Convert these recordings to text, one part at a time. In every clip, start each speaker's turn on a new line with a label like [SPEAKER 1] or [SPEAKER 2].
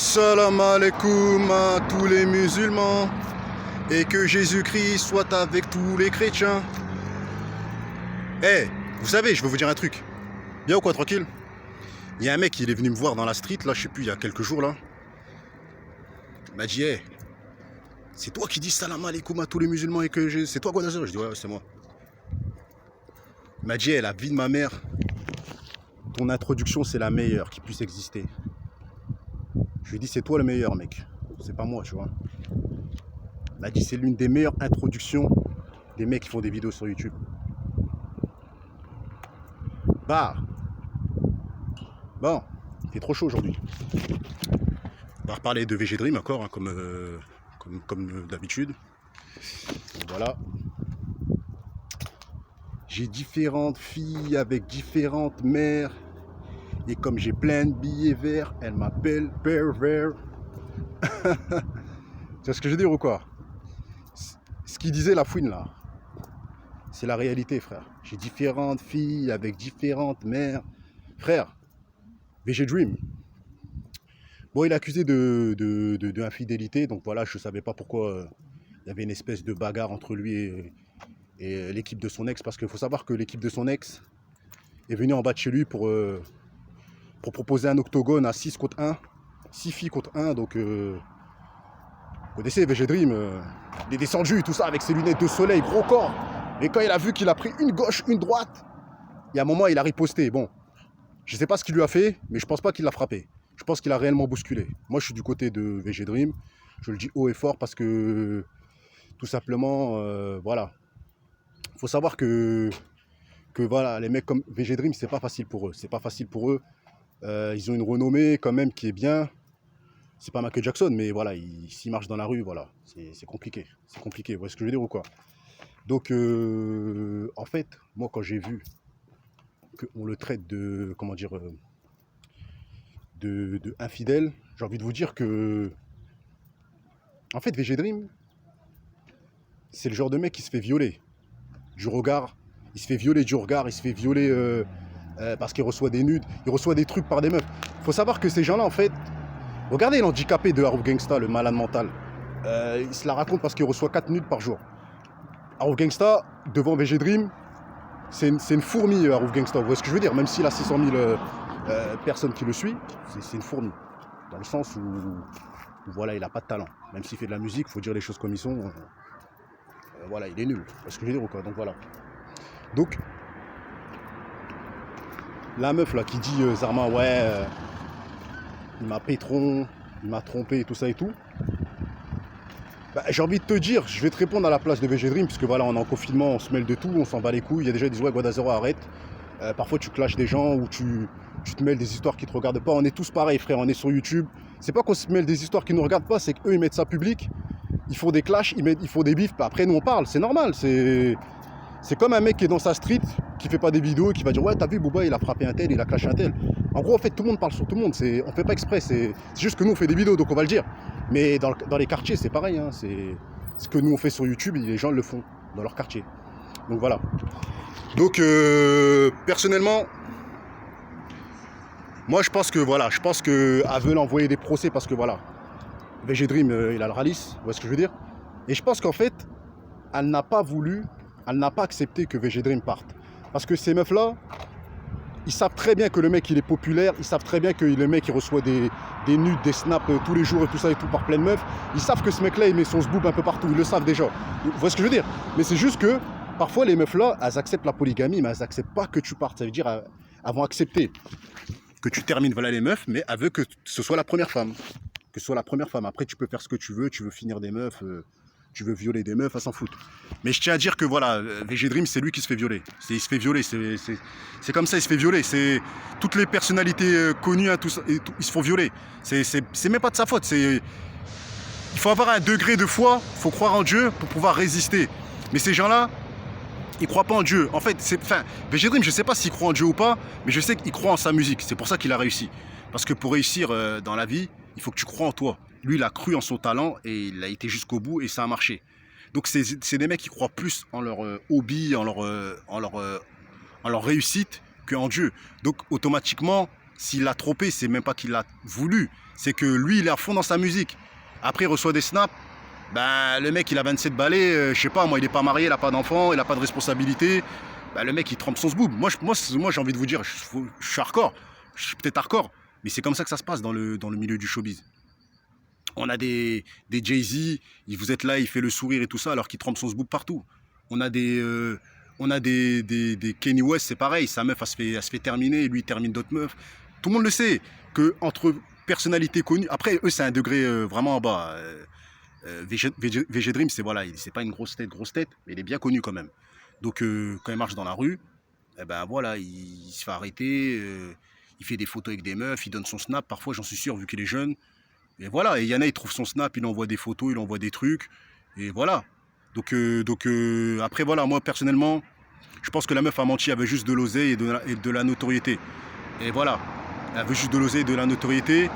[SPEAKER 1] Salam alaikum à tous les musulmans et que Jésus-Christ soit avec tous les chrétiens. Vous savez, je veux vous dire un truc. Bien ou quoi, tranquille? Il y a un mec, il est venu me voir dans la street, là, je sais plus, il y a quelques jours, là. Il m'a dit, c'est toi qui dis salam alaikum à tous les musulmans et que c'est toi, Gwadazir? Je dis, ouais, c'est moi. Il m'a dit, la vie de ma mère, ton introduction, c'est la meilleure qui puisse exister. Je lui ai dit, c'est toi le meilleur, mec. C'est pas moi, tu vois. Il m'a dit, c'est l'une des meilleures introductions des mecs qui font des vidéos sur YouTube. Bah. Bon, il fait trop chaud aujourd'hui. On va reparler de VG Dream encore, hein, comme d'habitude. Voilà. J'ai différentes filles avec différentes mères. Et comme j'ai plein de billets verts, elle m'appelle pervers. Tu vois ce que je veux dire ou quoi? Ce qu'il disait la fouine là, c'est la réalité, frère. J'ai différentes filles avec différentes mères. Frère, VG Dream. Bon, il est accusé d'infidélité, donc voilà, je ne savais pas pourquoi il y avait une espèce de bagarre entre lui et l'équipe de son ex, parce qu'il faut savoir que l'équipe de son ex est venue en bas de chez lui pour proposer un octogone à 6 contre 1, 6 filles contre 1, donc vous connaissez VG Dream, il est descendu, tout ça, avec ses lunettes de soleil, gros corps, et quand il a vu qu'il a pris une gauche, une droite, il y a un moment, il a riposté, bon, je ne sais pas ce qu'il lui a fait, mais je pense pas qu'il l'a frappé. Je pense qu'il a réellement bousculé. Moi, je suis du côté de VG Dream. Je le dis haut et fort parce que, tout simplement, voilà. Il faut savoir que voilà, les mecs comme VG Dream, c'est pas facile pour eux. C'est pas facile pour eux. Ils ont une renommée quand même qui est bien. C'est pas Michael Jackson, mais voilà, s'ils marchent dans la rue, voilà, c'est compliqué. C'est compliqué. Vous voyez ce que je veux dire ou quoi? Donc, en fait, moi, quand j'ai vu qu'on le traite de, comment dire, de infidèle, j'ai envie de vous dire que, en fait, VG Dream, c'est le genre de mec qui se fait violer du regard, il se fait violer du regard, il se fait violer parce qu'il reçoit des nudes, il reçoit des trucs par des meufs. Il faut savoir que ces gens-là, en fait, regardez l'handicapé de Harouf Gangsta, le malade mental, il se la raconte parce qu'il reçoit 4 nudes par jour. Harouf Gangsta, devant VG Dream, c'est une fourmi, Harouf Gangsta, vous voyez ce que je veux dire? Même s'il a 600 000 personnes qui le suivent, c'est une fourmi. Dans le sens où voilà, il n'a pas de talent. Même s'il fait de la musique, il faut dire les choses comme ils sont. Voilà, il est nul. C'est ce que je veux dire ou quoi? Donc voilà. Donc, la meuf là qui dit Zarma, ouais, il m'a pétron, il m'a trompé et tout ça et tout. Bah, j'ai envie de te dire, je vais te répondre à la place de VG Dream, puisque voilà, on est en confinement, on se mêle de tout, on s'en bat les couilles. Il y a déjà des disent ouais, Guadazero, arrête. Parfois tu clashes des gens ou tu te mêles des histoires qui te regardent pas. On est tous pareils, frère, on est sur YouTube. C'est pas qu'on se mêle des histoires qui nous regardent pas, c'est qu'eux ils mettent ça public. Ils font des clashs, ils font des bifs, après nous on parle, c'est normal, c'est comme un mec qui est dans sa street, qui fait pas des vidéos et qui va dire ouais t'as vu Booba il a frappé un tel, il a clashé un tel. En gros en fait tout le monde parle sur tout le monde, on fait pas exprès, c'est juste que nous on fait des vidéos donc on va le dire. Mais dans les quartiers c'est pareil, hein, c'est ce que nous on fait sur YouTube, les gens le font dans leur quartier. Donc voilà. Donc personnellement, moi je pense que voilà, à veulent envoyer des procès parce que voilà. VG Dream, il a le ralice, vous voyez ce que je veux dire? Et je pense qu'en fait, elle n'a pas accepté que VG Dream parte. Parce que ces meufs-là, ils savent très bien que le mec, il est populaire, ils savent très bien que le mec, il reçoit des nudes, des snaps tous les jours et tout ça et tout par plein de meufs. Ils savent que ce mec-là, il met son sboob un peu partout, ils le savent déjà. Vous voyez ce que je veux dire? Mais c'est juste que, parfois, les meufs-là, elles acceptent la polygamie, mais elles n'acceptent pas que tu partes. Ça veut dire, elles vont accepter que tu termines, voilà les meufs, mais elles veulent que ce soit la première femme. Que ce soit la première femme. Après, tu peux faire ce que tu veux finir des meufs, tu veux violer des meufs, à s'en foutre. Mais je tiens à dire que voilà, VG Dream, c'est lui qui se fait violer. Il se fait violer, c'est comme ça, il se fait violer. C'est toutes les personnalités connues, hein, tout ça, et tout, ils se font violer. C'est même pas de sa faute. Il faut avoir un degré de foi, il faut croire en Dieu pour pouvoir résister. Mais ces gens-là, ils croient pas en Dieu. En fait, VG Dream, je sais pas s'il croit en Dieu ou pas, mais je sais qu'il croit en sa musique. C'est pour ça qu'il a réussi. Parce que pour réussir dans la vie, il faut que tu crois en toi. Lui, il a cru en son talent et il a été jusqu'au bout et ça a marché. Donc, c'est des mecs qui croient plus en leur hobby, en leur réussite qu'en Dieu. Donc, automatiquement, s'il l'a trompé, c'est même pas qu'il l'a voulu. C'est que lui, il est à fond dans sa musique. Après, il reçoit des snaps. Ben, le mec, il a 27 balais, je sais pas, moi, il est pas marié, il a pas d'enfant, il a pas de responsabilité. Ben, le mec, il trempe son zboob. Moi j'ai envie de vous dire, je suis hardcore. Je suis peut-être hardcore, mais c'est comme ça que ça se passe dans le milieu du showbiz. On a des Jay-Z, vous êtes là, il fait le sourire et tout ça, alors qu'il trempe son zboob partout. On a des Kanye West, c'est pareil, sa meuf, elle se fait terminer, lui, il termine d'autres meufs. Tout le monde le sait, que entre personnalités connues, après, eux, c'est un degré vraiment en bas. VG Dream, c'est voilà, c'est pas une grosse tête, mais il est bien connu quand même. Donc, quand il marche dans la rue, eh ben voilà, il se fait arrêter, il fait des photos avec des meufs, il donne son snap, parfois, j'en suis sûr, vu qu'il est jeune. Et voilà, et Yana, il trouve son snap, il envoie des photos, il envoie des trucs, et voilà. Donc, après, voilà, moi, personnellement, je pense que la meuf a menti, elle avait juste de l'oseille et de la notoriété. Et voilà, elle veut juste de l'oseille et de la notoriété,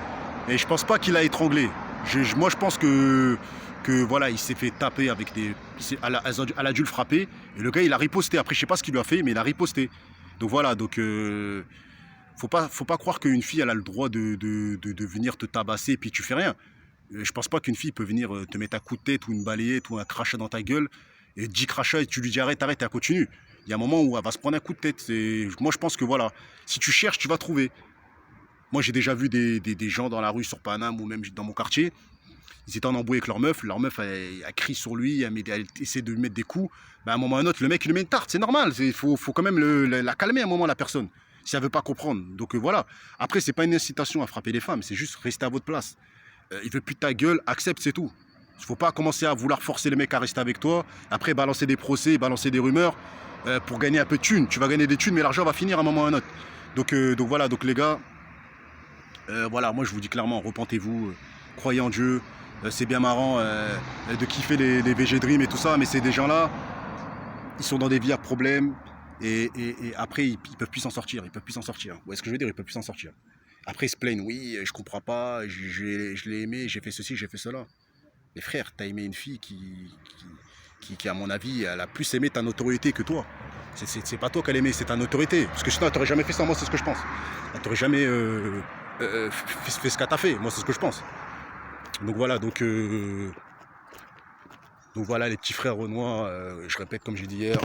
[SPEAKER 1] et je pense pas qu'il a étranglé. Moi, je pense que voilà, il s'est fait taper avec des... Elle a dû le frapper, et le gars, il a riposté. Après, je sais pas ce qu'il lui a fait, mais il a riposté. Donc voilà, donc... faut pas croire qu'une fille, elle a le droit de venir te tabasser et puis tu fais rien. Je pense pas qu'une fille peut venir te mettre un coup de tête ou une balayette ou un crachat dans ta gueule et 10 crachats et tu lui dis arrête et elle continue. Il y a un moment où elle va se prendre un coup de tête. Moi, je pense que voilà, si tu cherches, tu vas trouver. Moi, j'ai déjà vu des gens dans la rue sur Paname ou même dans mon quartier. Ils étaient en embrouille avec leur meuf, elle crie sur lui, elle essaie de lui mettre des coups. Ben, à un moment ou à un autre, le mec, il lui met une tarte, c'est normal. Il faut quand même la calmer à un moment, la personne, si elle veut pas comprendre. Donc voilà. Après, c'est pas une incitation à frapper les femmes, c'est juste rester à votre place. Il veut plus de ta gueule, accepte, c'est tout. Il faut pas commencer à vouloir forcer les mecs à rester avec toi, après balancer des procès, balancer des rumeurs pour gagner un peu de thunes. Tu vas gagner des thunes, mais l'argent va finir à un moment ou à un autre. Donc voilà, donc les gars, voilà, moi je vous dis clairement, repentez-vous, croyez en Dieu. C'est bien marrant de kiffer les VG Dream et tout ça, mais c'est des gens-là, ils sont dans des vies à problème et après ils peuvent plus s'en sortir, Vous voyez ce que je veux dire, ils peuvent plus s'en sortir. Après ils se plaignent, oui, je comprends pas, je l'ai aimé, j'ai fait ceci, j'ai fait cela. Mais frère, t'as aimé une fille qui, à mon avis, elle a plus aimé ta notoriété que toi. C'est pas toi qu'elle aimait, c'est ta notoriété. Parce que sinon, elle t'aurait jamais fait ça, moi c'est ce que je pense. Elle t'aurait jamais fait ce qu'elle t'a fait, moi c'est ce que je pense. Donc voilà, donc voilà les petits frères renois, je répète comme j'ai dit hier,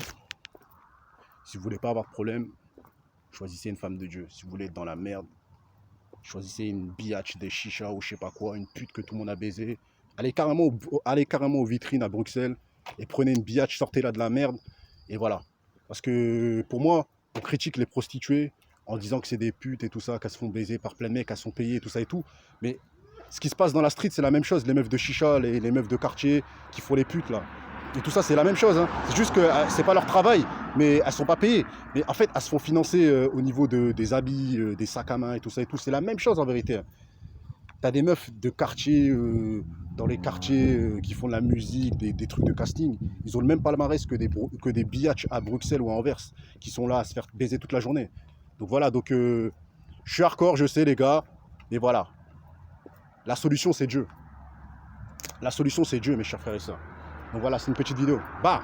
[SPEAKER 1] si vous voulez pas avoir de problème, choisissez une femme de Dieu. Si vous voulez être dans la merde, choisissez une biatch des chichas ou je sais pas quoi, une pute que tout le monde a baisé. Allez carrément aux vitrines à Bruxelles et prenez une biatch, sortez-la de la merde et voilà. Parce que pour moi, on critique les prostituées en disant que c'est des putes et tout ça, qu'elles se font baiser par plein de mecs, qu'elles sont payées et tout ça et tout. Mais ce qui se passe dans la street, c'est la même chose. Les meufs de chicha, les meufs de quartier qui font les putes là. Et tout ça, c'est la même chose. Hein. C'est juste que c'est pas leur travail, mais elles sont pas payées. Mais en fait, elles se font financer au niveau des habits, des sacs à main et tout ça et tout. C'est la même chose en vérité. Hein. T'as des meufs de quartier, dans les quartiers qui font de la musique, des trucs de casting. Ils ont le même palmarès que des biatchs à Bruxelles ou à Anvers qui sont là à se faire baiser toute la journée. Donc voilà, donc je suis hardcore, je sais les gars, mais voilà. La solution, c'est Dieu. La solution, c'est Dieu, mes chers frères et sœurs. Donc voilà, c'est une petite vidéo. Bah